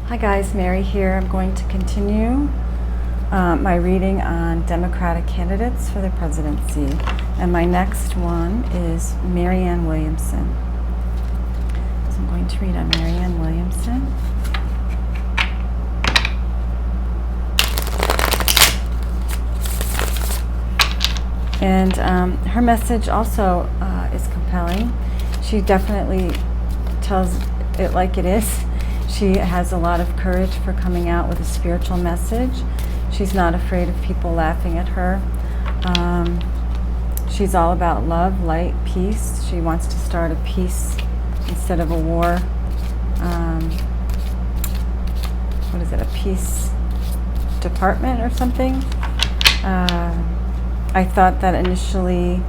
Hi guys, Mary here. I'm going to continue my reading on Democratic candidates for the presidency. And my next one is Marianne Williamson. So I'm going to read on Marianne Williamson. And her message also is compelling. She definitely tells it like it is. She has a lot of courage for coming out with a spiritual message. She's not afraid of people laughing at her. She's all about love, light, peace. She wants to start a peace instead of a war. What is it, a peace department or something? I thought that initially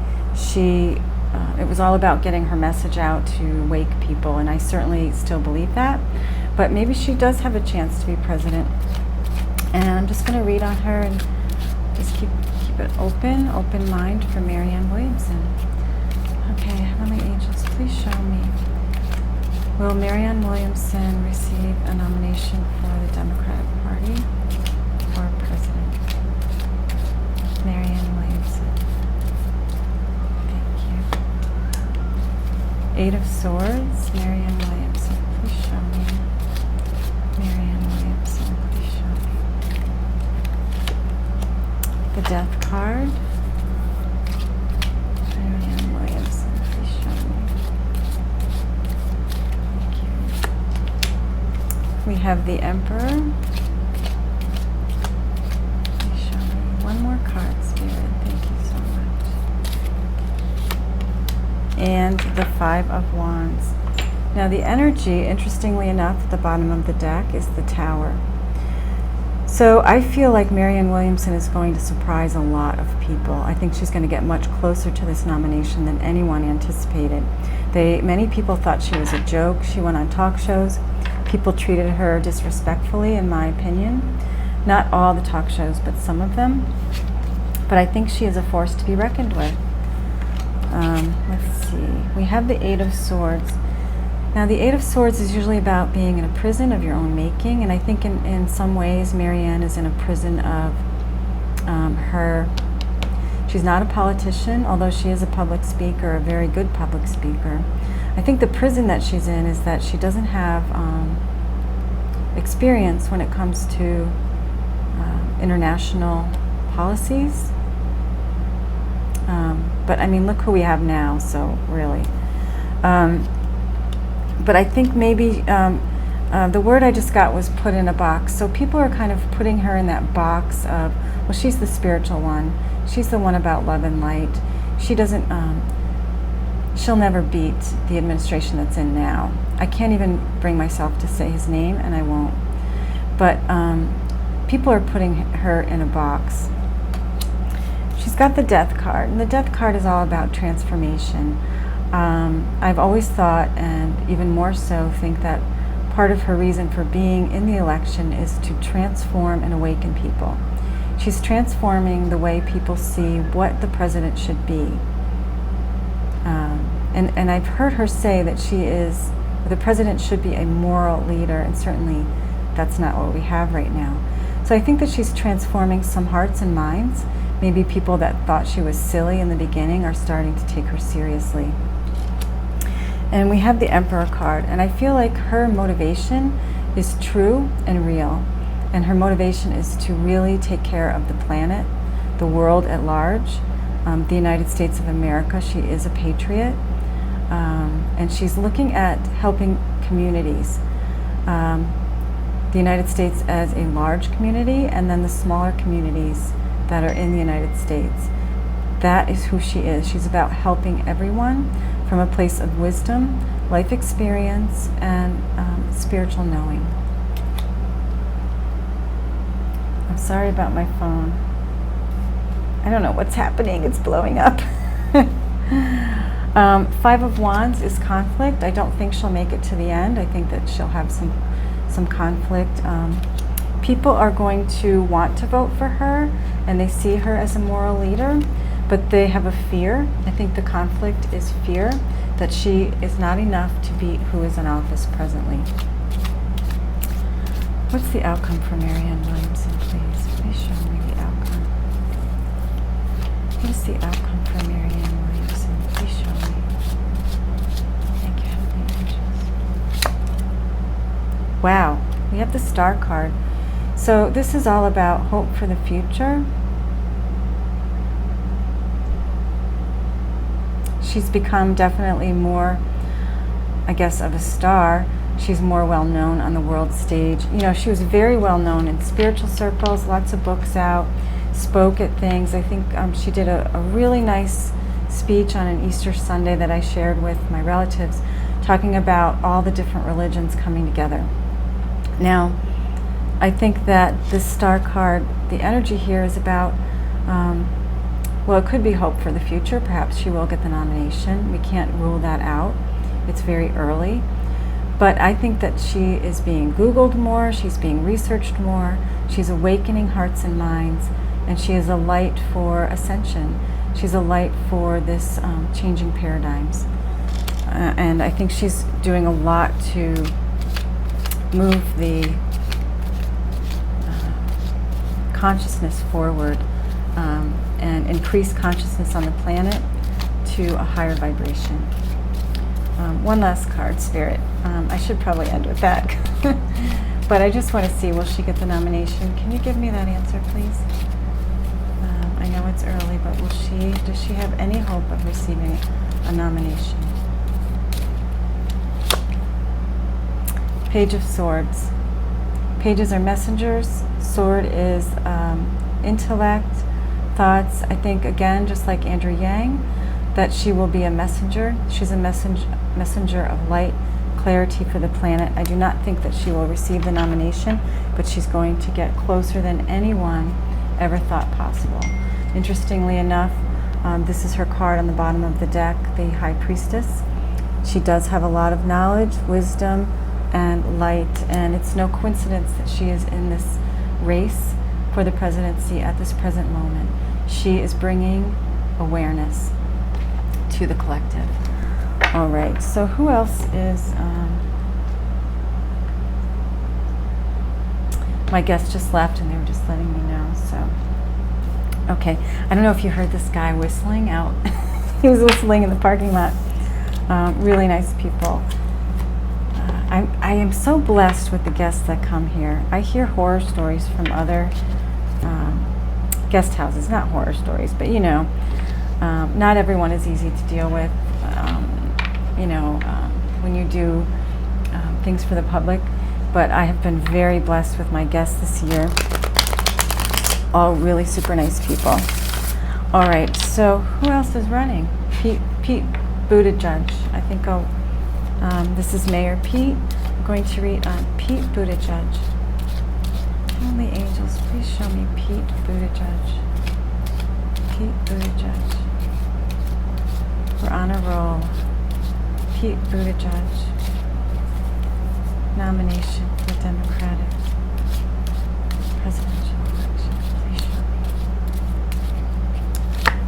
it was all about getting her message out to wake people, and I certainly still believe that. But maybe she does have a chance to be president. And I'm just going to read on her and just keep it open mind for Marianne Williamson. Okay, Heavenly Angels, please show me. Will Marianne Williamson receive a nomination for the Democratic Party for president? Marianne Williamson. Thank you. Eight of Swords, Marianne Williamson, please show me. Marianne Williamson, please show me. The Death card. Marianne Williamson, please show me. Thank you. We have the Emperor. Please show me. One more card, Spirit. Thank you so much. And the Five of Wands. Now the energy, interestingly enough, at the bottom of the deck is the Tower. So I feel like Marianne Williamson is going to surprise a lot of people. I think she's going to get much closer to this nomination than anyone anticipated. Many people thought she was a joke. She went on talk shows. People treated her disrespectfully, in my opinion. Not all the talk shows, but some of them. But I think she is a force to be reckoned with. Let's see. We have the Eight of Swords. Now, the Eight of Swords is usually about being in a prison of your own making, and I think in some ways Marianne is in a prison of she's not a politician, although she is a public speaker, a very good public speaker. I think the prison that she's in is that she doesn't have experience when it comes to international policies. But I mean, look who we have now, so really. But I think maybe the word I just got was put in a box. So people are kind of putting her in that box of, well, she's the spiritual one. She's the one about love and light. She doesn't, she'll never beat the administration that's in now. I can't even bring myself to say his name, and I won't. But people are putting her in a box. She's got the Death card, and the Death card is all about transformation. I've always thought, and even more so, think that part of her reason for being in the election is to transform and awaken people. She's transforming the way people see what the president should be. And I've heard her say that the president should be a moral leader, and certainly that's not what we have right now. So I think that she's transforming some hearts and minds. Maybe people that thought she was silly in the beginning are starting to take her seriously. And we have the Emperor card, and I feel like her motivation is true and real. And her motivation is to really take care of the planet, the world at large, the United States of America. She is a patriot, and she's looking at helping communities. The United States as a large community, and then the smaller communities that are in the United States. That is who she is. She's about helping everyone from a place of wisdom, life experience, and spiritual knowing. I'm sorry about my phone. I don't know what's happening. It's blowing up. Five of Wands is conflict. I don't think she'll make it to the end. I think that she'll have some conflict. People are going to want to vote for her, and they see her as a moral leader, but they have a fear. I think the conflict is fear that she is not enough to be who is in office presently. What's the outcome for Marianne Williamson, please? Please show me the outcome. What is the outcome for Marianne Williamson? Please show me. Thank you, Heavenly Angels. Wow, we have the Star card. So this is all about hope for the future. She's become definitely more, I guess, of a star. She's more well known on the world stage. You know, she was very well known in spiritual circles, lots of books out, spoke at things. I think she did a really nice speech on an Easter Sunday that I shared with my relatives, talking about all the different religions coming together. Now, I think that this Star card, the energy here is about, well, it could be hope for the future. Perhaps she will get the nomination. We can't rule that out. It's very early. But I think that she is being Googled more, she's being researched more, she's awakening hearts and minds, and she is a light for ascension. She's a light for this changing paradigms. And I think she's doing a lot to move the consciousness forward and increase consciousness on the planet to a higher vibration. One last card, Spirit. I should probably end with that. But I just want to see, will she get the nomination? Can you give me that answer, please? I know it's early, but does she have any hope of receiving a nomination? Page of Swords. Pages are messengers. Sword is intellect, thoughts. I think, again, just like Andrew Yang, that she will be a messenger. She's a messenger of light, clarity for the planet. I do not think that she will receive the nomination, but she's going to get closer than anyone ever thought possible. Interestingly enough, this is her card on the bottom of the deck, the High Priestess. She does have a lot of knowledge, wisdom, and light, and it's no coincidence that she is in this race for the presidency at this present moment. She is bringing awareness to the collective. All right, so who else is, my guest just left and they were just letting me know, so. Okay, I don't know if you heard this guy whistling out. He was whistling in the parking lot. Really nice people. I am so blessed with the guests that come here. I hear horror stories from other guest houses, not horror stories, but you know, not everyone is easy to deal with, when you do things for the public, but I have been very blessed with my guests this year. All really super nice people. All right, so who else is running? Pete Buttigieg. I think this is Mayor Pete. I'm going to read on Pete Buttigieg. Only angels, please show me Pete Buttigieg. Pete Buttigieg. We're on a roll. Pete Buttigieg. Nomination for the Democratic presidential election. Please show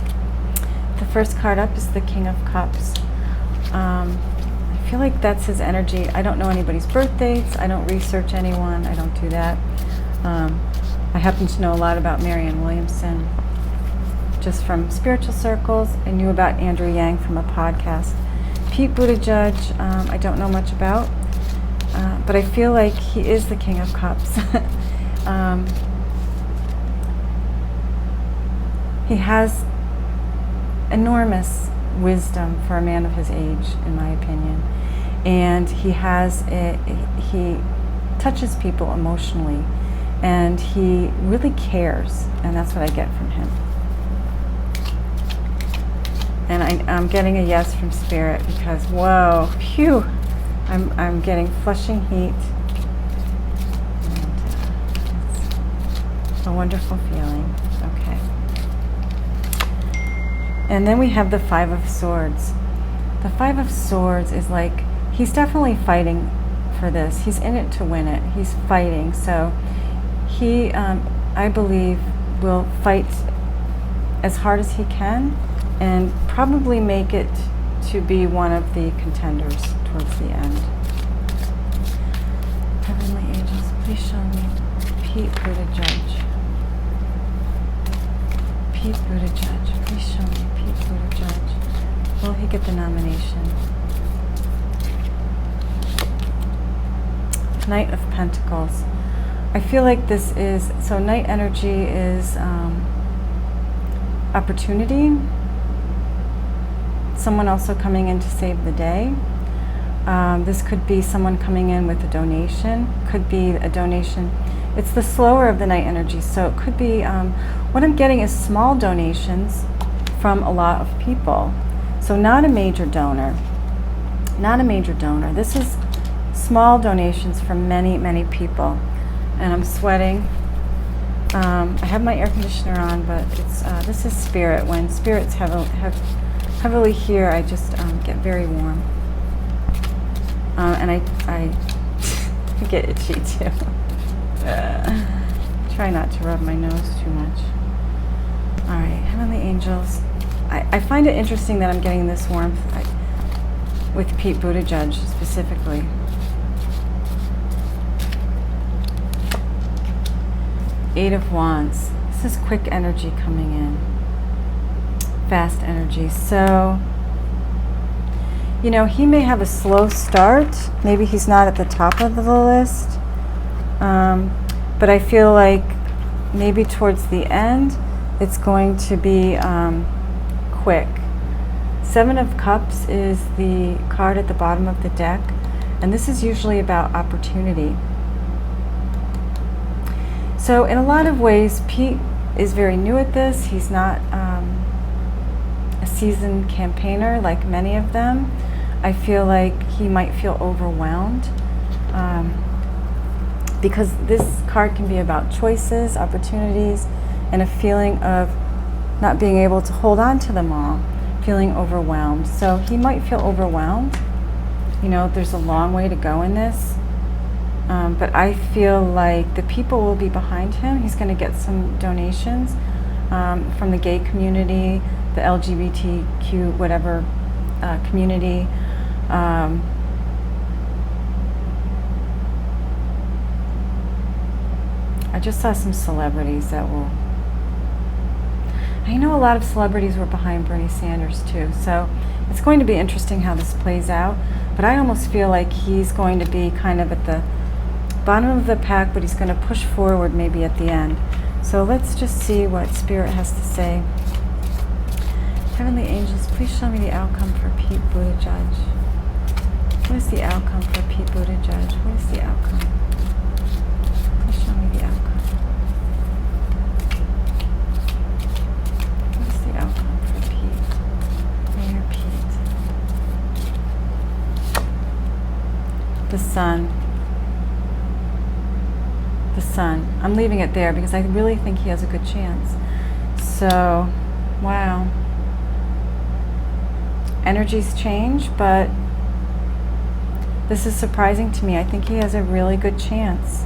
me. The first card up is the King of Cups. I feel like that's his energy. I don't know anybody's birthdays. I don't research anyone. I don't do that. I happen to know a lot about Marianne Williamson just from spiritual circles. I knew about Andrew Yang from a podcast. Pete Buttigieg, I don't know much about, but I feel like he is the King of Cups. He has enormous wisdom for a man of his age, in my opinion, and he touches people emotionally, and he really cares, and that's what I get from him. And I'm getting a yes from Spirit because, whoa, phew, I'm getting flushing heat, and it's a wonderful feeling. Okay. And then we have the Five of Swords. The Five of Swords is like, he's definitely fighting for this. He's in it to win it. He's fighting. So he, I believe, will fight as hard as he can and probably make it to be one of the contenders towards the end. Heavenly angels, Please show me Pete Buttigieg. Pete Buttigieg. Please show me Pete Buttigieg. Will he get the nomination? Knight of Pentacles. I feel like this is, so Knight energy is opportunity. Someone also coming in to save the day. This could be someone coming in with a donation. Could be a donation. It's the slower of the Knight energy, so it could be, what I'm getting is small donations from a lot of people. So not a major donor. Not a major donor. This is small donations from many, many people. And I'm sweating. I have my air conditioner on, but it's this is spirit. When spirits heavily here, I just get very warm. And I get itchy too. Try not to rub my nose too much. All right, Heavenly Angels. I find it interesting that I'm getting this warmth with Pete Buttigieg specifically. Eight of Wands. This is quick energy coming in. Fast energy. So, you know, he may have a slow start. Maybe he's not at the top of the list. But I feel like maybe towards the end, it's going to be quick. Seven of Cups is the card at the bottom of the deck. And this is usually about opportunity. So in a lot of ways, Pete is very new at this. He's not a seasoned campaigner like many of them. I feel like he might feel overwhelmed because this card can be about choices, opportunities, and a feeling of not being able to hold on to them all, feeling overwhelmed. So he might feel overwhelmed. You know, there's a long way to go in this. But I feel like the people will be behind him. He's going to get some donations from the gay community, the LGBTQ, whatever community. I just saw some celebrities that will... I know a lot of celebrities were behind Bernie Sanders too, so it's going to be interesting how this plays out. But I almost feel like he's going to be kind of at the bottom of the pack, but he's going to push forward maybe at the end. So let's just see what Spirit has to say. Heavenly Angels, please show me the outcome for Pete Buttigieg. What is the outcome for Pete Buttigieg? What is the outcome? Please show me the outcome. What is the outcome for Pete? Mayor Pete. The Sun. The Sun. I'm leaving it there because I really think he has a good chance. So, wow. Energies change, but this is surprising to me. I think he has a really good chance.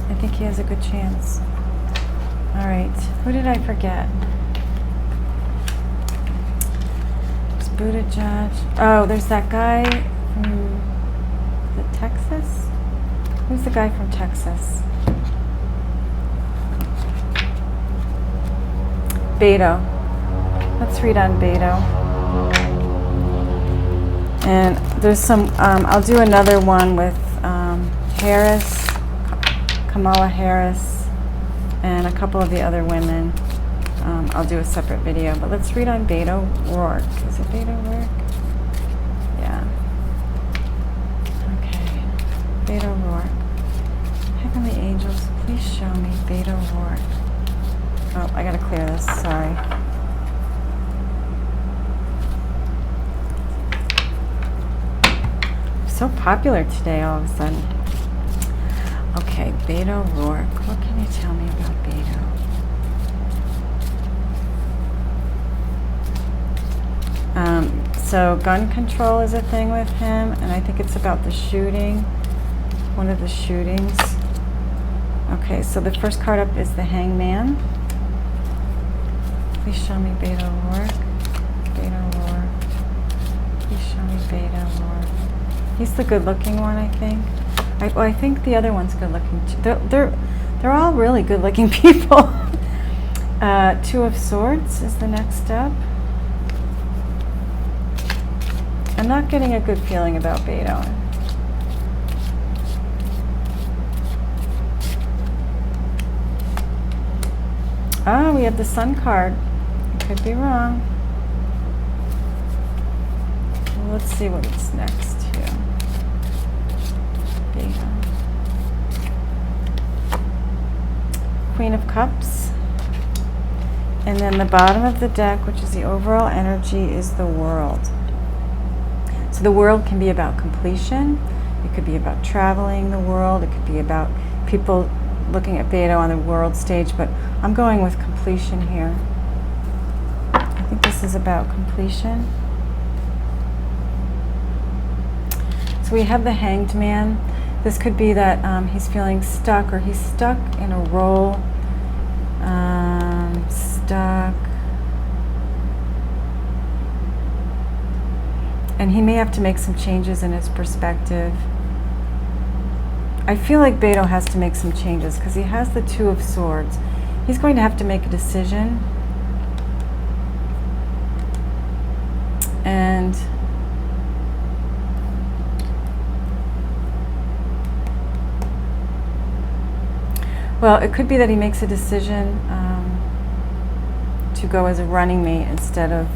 I think he has a good chance. All right. Who did I forget? It's Buttigieg. Oh, there's that guy from Texas? Who's the guy from Texas? Beto. Let's read on Beto. And there's some, I'll do another one with Harris, Kamala Harris, and a couple of the other women. I'll do a separate video, but let's read on Beto ORourke. Is it Beto ORourke? Yeah. Okay. Beto ORourke. Heavenly Angels, please show me Beto ORourke. Oh, I gotta clear this, sorry. So popular today all of a sudden. Okay, Beto ORourke. What can you tell me about Beto? So gun control is a thing with him, and I think it's about the shooting, one of the shootings. Okay, so the first card up is the Hangman. Please show me Beto ORourke. Beto ORourke. Please show me Beto ORourke. He's the good-looking one, I think. I think the other one's good-looking too. They're all really good-looking people. Two of Swords is the next step. I'm not getting a good feeling about Beto. Oh, we have the Sun card. I could be wrong. Well, let's see what's next here. Beto. Queen of Cups. And then the bottom of the deck, which is the overall energy, is the World. So the World can be about completion. It could be about traveling the world. It could be about people looking at Beto on the world stage, but I'm going with completion here. I think this is about completion. So we have the Hanged Man. This could be that he's feeling stuck, or he's stuck in a role. Stuck. And he may have to make some changes in his perspective. I feel like Beto has to make some changes because he has the Two of Swords. He's going to have to make a decision. And well, it could be that he makes a decision to go as a running mate instead of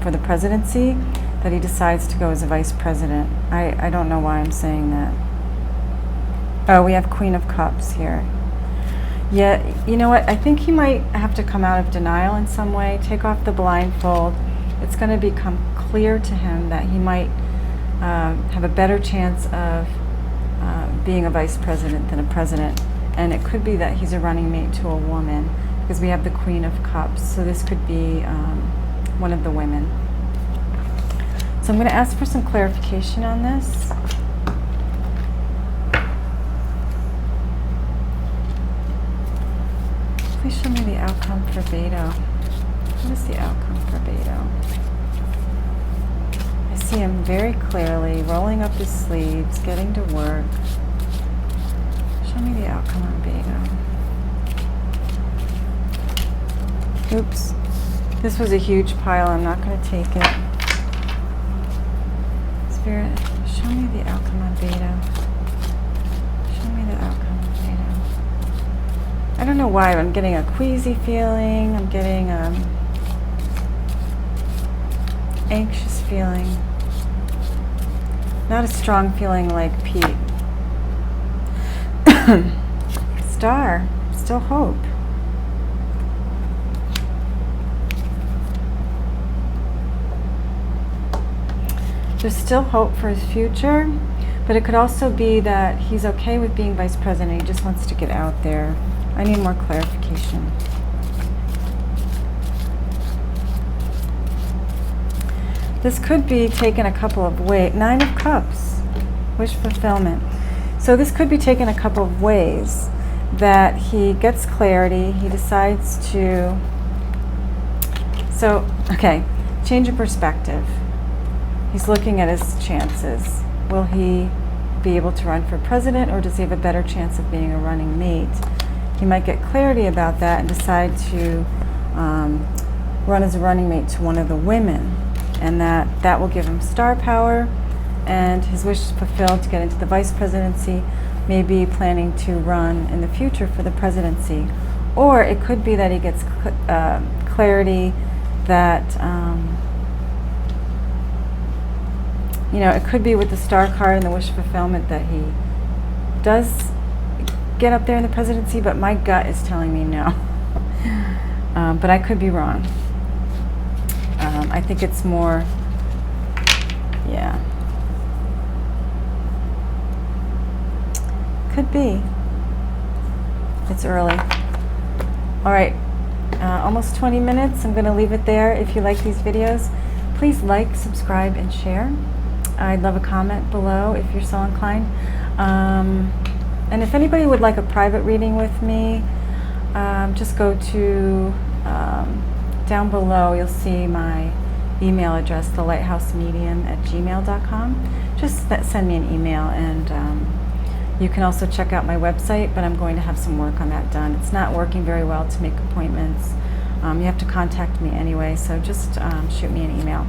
for the presidency, that he decides to go as a vice president. I don't know why I'm saying that. Oh, we have Queen of Cups here. Yeah, you know what? I think he might have to come out of denial in some way, take off the blindfold. It's going to become clear to him that he might have a better chance of being a vice president than a president. And it could be that he's a running mate to a woman, because we have the Queen of Cups. So this could be one of the women. So I'm going to ask for some clarification on this. Please show me the outcome for Beto. What is the outcome for Beto? I see him very clearly rolling up his sleeves, getting to work. Show me the outcome on Beto. Oops. This was a huge pile. I'm not going to take it. Spirit, show me the outcome on Beto. Show me the outcome on Beto. I don't know why, but I'm getting a queasy feeling. I'm getting anxious feeling. Not a strong feeling like Pete. Star, still hope. There's still hope for his future, but it could also be that he's okay with being vice president. He just wants to get out there. I need more clarification. This could be taken a couple of ways. 9 of Cups, wish fulfillment. So this could be taken a couple of ways. That he gets clarity, he decides to, okay, change of perspective. He's looking at his chances. Will he be able to run for president, or does he have a better chance of being a running mate? He might get clarity about that and decide to run as a running mate to one of the women, and that will give him star power, and his wish is fulfilled to get into the vice presidency, maybe planning to run in the future for the presidency. Or it could be that he gets clarity that it could be with the star card and the wish fulfillment that he does get up there in the presidency, but my gut is telling me no. But I could be wrong. I think it's more, yeah. Could be. It's early. All right, almost 20 minutes. I'm going to leave it there. If you like these videos, please like, subscribe, and share. I'd love a comment below if you're so inclined. And if anybody would like a private reading with me, just go to down below. You'll see my email address, thelighthouse.medium@gmail.com. Just send me an email, and you can also check out my website, but I'm going to have some work on that done. It's not working very well to make appointments. You have to contact me anyway, so just shoot me an email.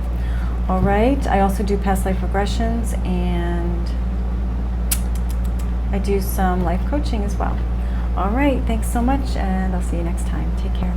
All right, I also do past life regressions, and I do some life coaching as well. All right, thanks so much, and I'll see you next time. Take care.